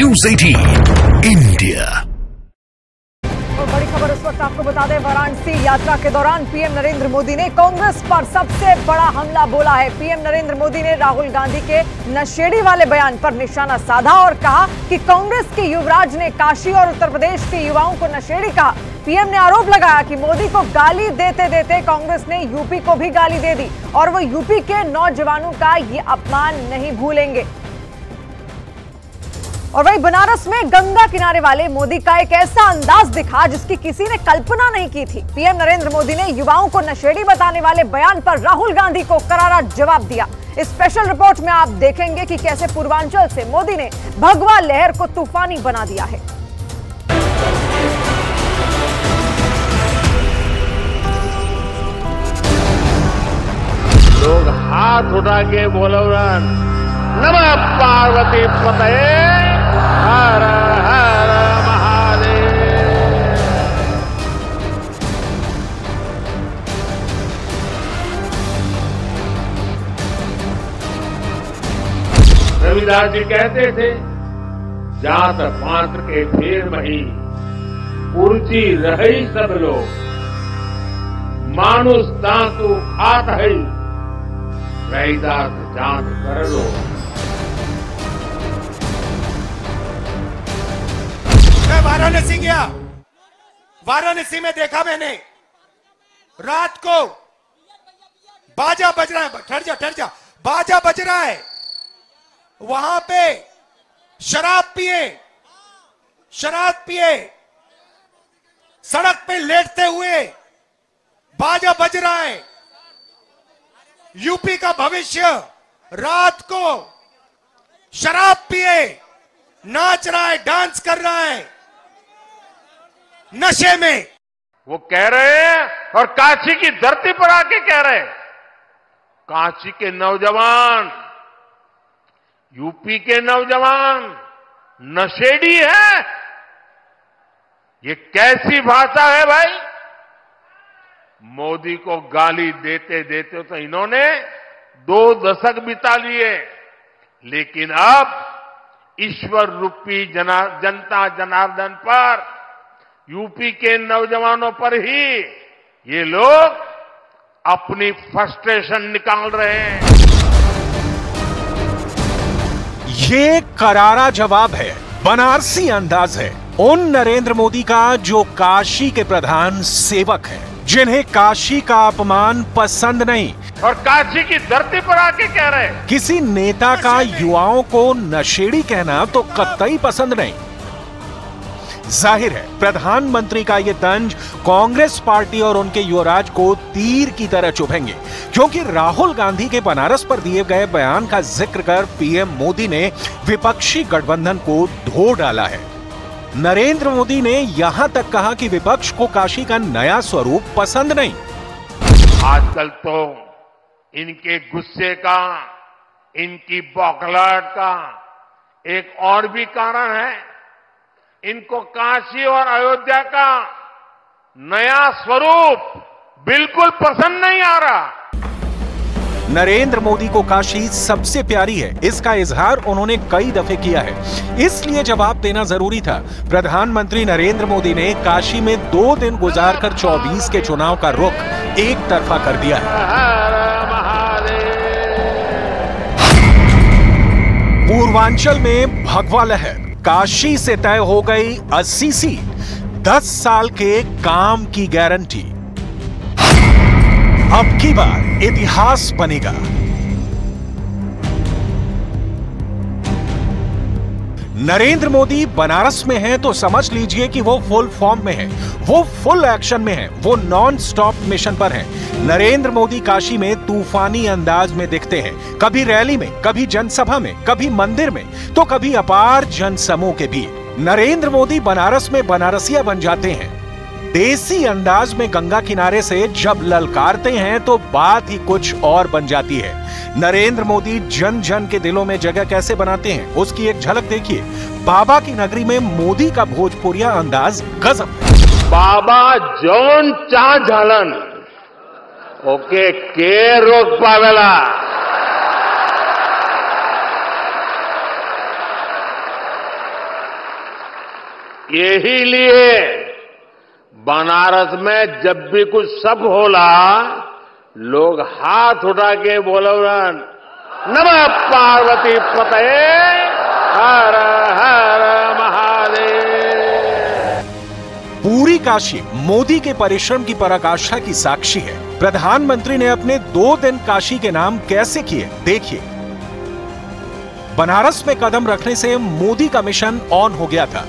News 18 India. और बड़ी खबर इस वक्त आपको बता दें, वाराणसी यात्रा के दौरान पीएम नरेंद्र मोदी ने कांग्रेस पर सबसे बड़ा हमला बोला है। पीएम नरेंद्र मोदी ने राहुल गांधी के नशेड़ी वाले बयान पर निशाना साधा और कहा कि कांग्रेस के युवराज ने काशी और उत्तर प्रदेश के युवाओं को नशेड़ी कहा। पीएम ने आरोप लगाया कि मोदी को गाली देते देते कांग्रेस ने यूपी को भी गाली दे दी और वो यूपी के नौजवानों का ये अपमान नहीं भूलेंगे। और वहीं बनारस में गंगा किनारे वाले मोदी का एक ऐसा अंदाज दिखा जिसकी किसी ने कल्पना नहीं की थी। पीएम नरेंद्र मोदी ने युवाओं को नशेड़ी बताने वाले बयान पर राहुल गांधी को करारा जवाब दिया। इस स्पेशल रिपोर्ट में आप देखेंगे कि कैसे पूर्वांचल से मोदी ने भगवा लहर को तूफानी बना दिया है। लोग हाथ उठा के बोलो नमः पार्वती पतये हर हर महादेव। रविदास जी कहते थे, जात पात्र के फेर मही उर्ची रही सब लोग, मानुष दांतु खात है रैदास जात कर लो। मैं वाराणसी गया, वाराणसी में देखा मैंने रात को बाजा बज रहा है। ठहर जा, बाजा बज रहा है। वहां पे शराब पिए सड़क पे लेटते हुए बाजा बज रहा है। यूपी का भविष्य रात को शराब पिए नाच रहा है, डांस कर रहा है नशे में। वो कह रहे हैं और काशी की धरती पर आके कह रहे हैं, काशी के नौजवान, यूपी के नौजवान नशेड़ी है। ये कैसी भाषा है भाई? मोदी को गाली देते देते तो इन्होंने 2 दशक बिता लिए, लेकिन अब ईश्वर रूपी जनता जनार्दन पर, यूपी के नौजवानों पर ही ये लोग अपनी फ्रस्ट्रेशन निकाल रहे हैं। ये करारा जवाब है, बनारसी अंदाज है उन नरेंद्र मोदी का जो काशी के प्रधान सेवक हैं, जिन्हें काशी का अपमान पसंद नहीं और काशी की धरती पर आके कह रहे हैं। किसी नेता का युवाओं को नशेड़ी कहना तो कतई पसंद नहीं। जाहिर है प्रधानमंत्री का ये तंज कांग्रेस पार्टी और उनके युवराज को तीर की तरह चुभेंगे, क्योंकि राहुल गांधी के बनारस पर दिए गए बयान का जिक्र कर पीएम मोदी ने विपक्षी गठबंधन को धो डाला है। नरेंद्र मोदी ने यहां तक कहा कि विपक्ष को काशी का नया स्वरूप पसंद नहीं। आजकल तो इनके गुस्से का, इनकी बौखलाहट का एक और भी कारण है। इनको काशी और अयोध्या का नया स्वरूप बिल्कुल पसंद नहीं आ रहा। नरेंद्र मोदी को काशी सबसे प्यारी है, इसका इजहार उन्होंने कई दफे किया है, इसलिए जवाब देना जरूरी था। प्रधानमंत्री नरेंद्र मोदी ने काशी में 2 दिन गुजारकर 24 के चुनाव का रुख एक तरफा कर दिया है। पूर्वांचल में भगवा लहर, काशी से तय हो गई 80 सीट, 10 साल के काम की गारंटी। अब की बार इतिहास बनेगा। नरेंद्र मोदी बनारस में हैं तो समझ लीजिए कि वो फुल फॉर्म में हैं, वो फुल एक्शन में हैं, वो नॉन स्टॉप मिशन पर हैं। नरेंद्र मोदी काशी में तूफानी अंदाज में दिखते हैं, कभी रैली में, कभी जनसभा में, कभी मंदिर में, तो कभी अपार जनसमूह के बीच। नरेंद्र मोदी बनारस में बनारसिया बन जाते हैं। देसी अंदाज में गंगा किनारे से जब ललकारते हैं तो बात ही कुछ और बन जाती है। नरेंद्र मोदी जन जन के दिलों में जगह कैसे बनाते हैं, उसकी एक झलक देखिए। बाबा की नगरी में मोदी का भोजपुरिया अंदाज गजब है। बाबा जोन चा झालन ओके के रोक पावेला। यही लिए बनारस में जब भी कुछ सब होला लोग हाथ उठा के बोलवन नमः पार्वती पतये हर हर महादेव। पूरी काशी मोदी के परिश्रम की पराकाष्ठा की साक्षी है। प्रधानमंत्री ने अपने 2 दिन काशी के नाम कैसे किए, देखिए। बनारस में कदम रखने से मोदी का मिशन ऑन हो गया था।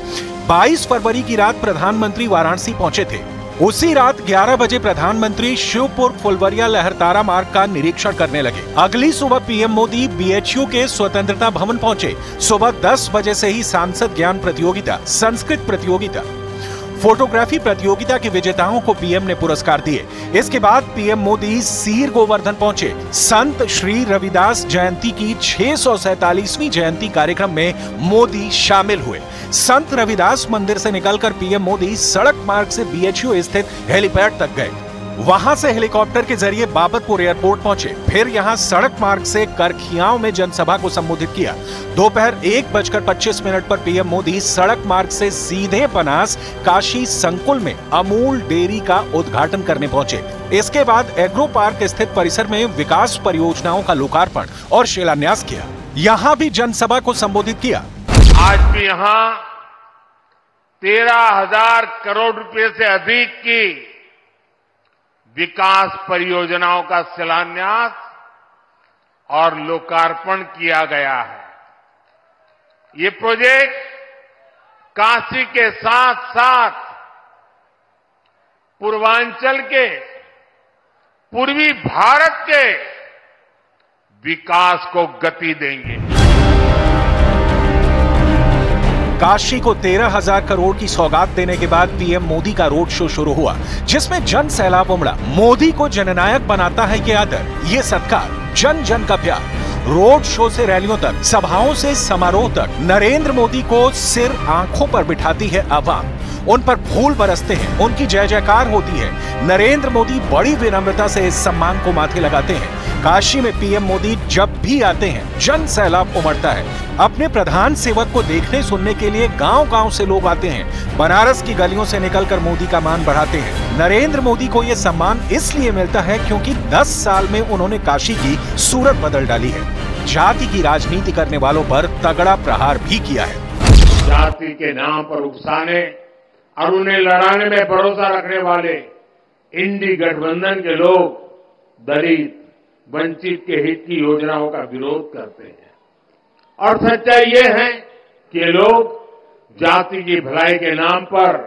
22 फरवरी की रात प्रधानमंत्री वाराणसी पहुंचे थे। उसी रात 11 बजे प्रधानमंत्री शिवपुर फुलवरिया लहरतारा मार्ग का निरीक्षण करने लगे। अगली सुबह पीएम मोदी बीएचयू के स्वतंत्रता भवन पहुंचे। सुबह 10 बजे से ही सांसद ज्ञान प्रतियोगिता, संस्कृत प्रतियोगिता, फोटोग्राफी प्रतियोगिता के विजेताओं को पीएम ने पुरस्कार दिए। इसके बाद पीएम मोदी सीर गोवर्धन पहुंचे। संत श्री रविदास जयंती की 647वीं जयंती कार्यक्रम में मोदी शामिल हुए। संत रविदास मंदिर से निकलकर पीएम मोदी सड़क मार्ग से बीएचयू स्थित हेलीपैड तक गए। वहां से हेलीकॉप्टर के जरिए बाबतपुर एयरपोर्ट पहुंचे। फिर यहां सड़क मार्ग से करखियाओं में जनसभा को संबोधित किया। दोपहर 1:25 पर पीएम मोदी सड़क मार्ग से सीधे बनास काशी संकुल में अमूल डेयरी का उद्घाटन करने पहुंचे। इसके बाद एग्रो पार्क स्थित परिसर में विकास परियोजनाओं का लोकार्पण और शिलान्यास किया। यहां भी जनसभा को संबोधित किया। आज भी यहां 13,000 करोड़ रुपए से अधिक की विकास परियोजनाओं का शिलान्यास और लोकार्पण किया गया है। ये प्रोजेक्ट काशी के साथ साथ पूर्वांचल के, पूर्वी भारत के विकास को गति देंगे। काशी को 13,000 करोड़ की सौगात देने के बाद पीएम मोदी का रोड शो शुरू हुआ, जिसमें जन सैलाब उमड़ा। मोदी को जननायक बनाता है ये आदर, ये सत्कार, जन जन का प्यार। रोड शो से रैलियों तक, सभाओं से समारोह तक नरेंद्र मोदी को सिर आंखों पर बिठाती है आवाम। उन पर फूल बरसते हैं, उनकी जय जयकार होती है। नरेंद्र मोदी बड़ी विनम्रता से इस सम्मान को माथे लगाते हैं। काशी में पीएम मोदी जब भी आते हैं जन सैलाब उमड़ता है। अपने प्रधान सेवक को देखने सुनने के लिए गांव-गांव से लोग आते हैं। बनारस की गलियों से निकलकर मोदी का मान बढ़ाते हैं। नरेंद्र मोदी को यह सम्मान इसलिए मिलता है क्योंकि 10 साल में उन्होंने काशी की सूरत बदल डाली है। जाति की राजनीति करने वालों पर तगड़ा प्रहार भी किया है। जाति के नाम पर उकसाने और उन्हें लड़ाने में भरोसा रखने वाले इंडी गठबंधन के लोग दलित, वंचित के हित की योजनाओं का विरोध करते हैं। और सच्चाई ये है कि लोग जाति की भलाई के नाम पर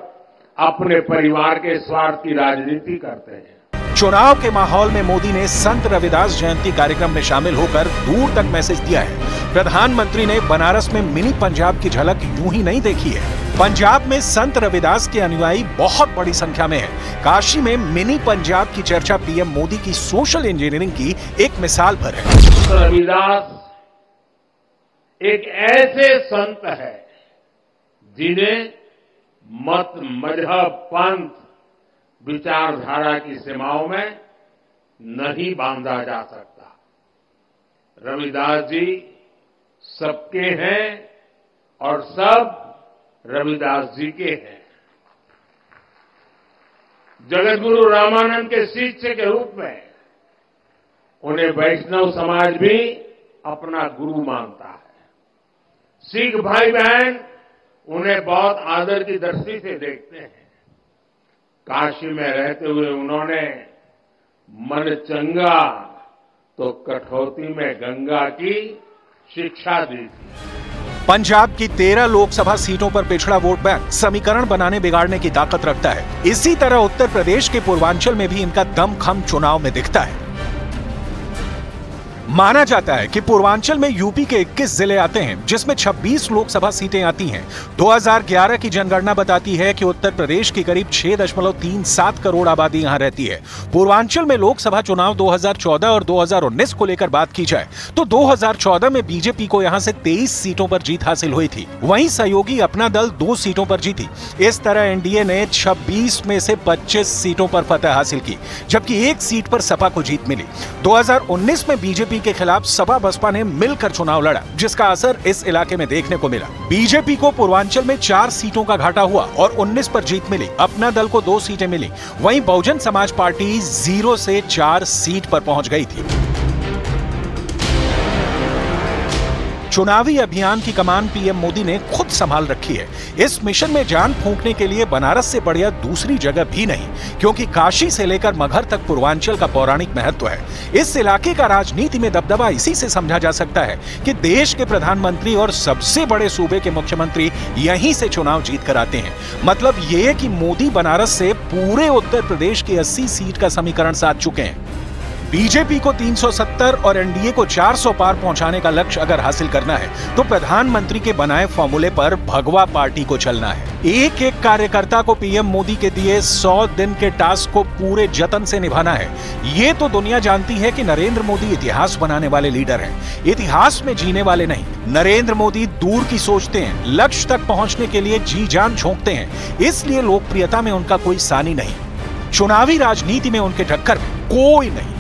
अपने परिवार के स्वार्थ की राजनीति करते हैं। चुनाव के माहौल में मोदी ने संत रविदास जयंती कार्यक्रम में शामिल होकर दूर तक मैसेज दिया है। प्रधानमंत्री ने बनारस में मिनी पंजाब की झलक यूं ही नहीं देखी है। पंजाब में संत रविदास के अनुयायी बहुत बड़ी संख्या में है। काशी में मिनी पंजाब की चर्चा पीएम मोदी की सोशल इंजीनियरिंग की एक मिसाल भर है। रविदास एक ऐसे संत है जिन्हें मत, मजहब, पंथ, विचारधारा की सीमाओं में नहीं बांधा जा सकता। रविदास जी सबके हैं और सब रविदास जी के हैं। जगतगुरु रामानंद के शिष्य के रूप में उन्हें वैष्णव समाज भी अपना गुरु मानता है। सिख भाई बहन उन्हें बहुत आदर की दृष्टि से देखते हैं। काशी में रहते हुए उन्होंने मन चंगा तो कठौती में गंगा की शिक्षा दी थी। पंजाब की 13 लोकसभा सीटों पर पिछड़ा वोट बैंक समीकरण बनाने बिगाड़ने की ताकत रखता है। इसी तरह उत्तर प्रदेश के पूर्वांचल में भी इनका दमखम चुनाव में दिखता है। माना जाता है कि पूर्वांचल में यूपी के 21 जिले आते हैं, जिसमें 26 लोकसभा सीटें आती हैं। 2011 की जनगणना बताती है कि उत्तर प्रदेश की करीब 6.37 करोड़ आबादी यहां रहती है। पूर्वांचल में लोकसभा चुनाव 2014 और 2019 को लेकर बात की जाए तो 2014 में बीजेपी को यहां से 23 सीटों पर जीत हासिल हुई थी। वहीं सहयोगी अपना दल 2 सीटों पर जीती। इस तरह एनडीए ने 26 में से 25 सीटों पर फतह हासिल की, जबकि 1 सीट पर सपा को जीत मिली। 2019 में बीजेपी आदमी के खिलाफ सपा बसपा ने मिलकर चुनाव लड़ा, जिसका असर इस इलाके में देखने को मिला। बीजेपी को पूर्वांचल में 4 सीटों का घाटा हुआ और 19 पर जीत मिली। अपना दल को 2 सीटें मिली। वहीं बहुजन समाज पार्टी 0 से 4 सीट पर पहुंच गई थी। चुनावी अभियान की कमान पीएम मोदी ने खुद संभाल रखी है। इस मिशन में जान फूंकने के लिए बनारस से बढ़िया दूसरी जगह भी नहीं, क्योंकि काशी से लेकर मगहर तक पूर्वांचल का पौराणिक महत्व है। इस इलाके का राजनीति में दबदबा इसी से समझा जा सकता है कि देश के प्रधानमंत्री और सबसे बड़े सूबे के मुख्यमंत्री यहीं से चुनाव जीत कर आते हैं। मतलब ये कि मोदी बनारस से पूरे उत्तर प्रदेश की 80 सीट का समीकरण साध चुके हैं। बीजेपी को 370 और एनडीए को 400 पार पहुंचाने का लक्ष्य अगर हासिल करना है तो प्रधानमंत्री के बनाए फॉर्मूले पर भगवा पार्टी को चलना है। एक एक कार्यकर्ता को पीएम मोदी के दिए 100 दिन के टास्क को पूरे जतन से निभाना है। ये तो दुनिया जानती है कि नरेंद्र मोदी इतिहास बनाने वाले लीडर हैं, इतिहास में जीने वाले नहीं। नरेंद्र मोदी दूर की सोचते हैं, लक्ष्य तक पहुंचने के लिए जी जान झोंकते हैं, इसलिए लोकप्रियता में उनका कोई सानी नहीं। चुनावी राजनीति में उनके टक्कर में कोई नहीं।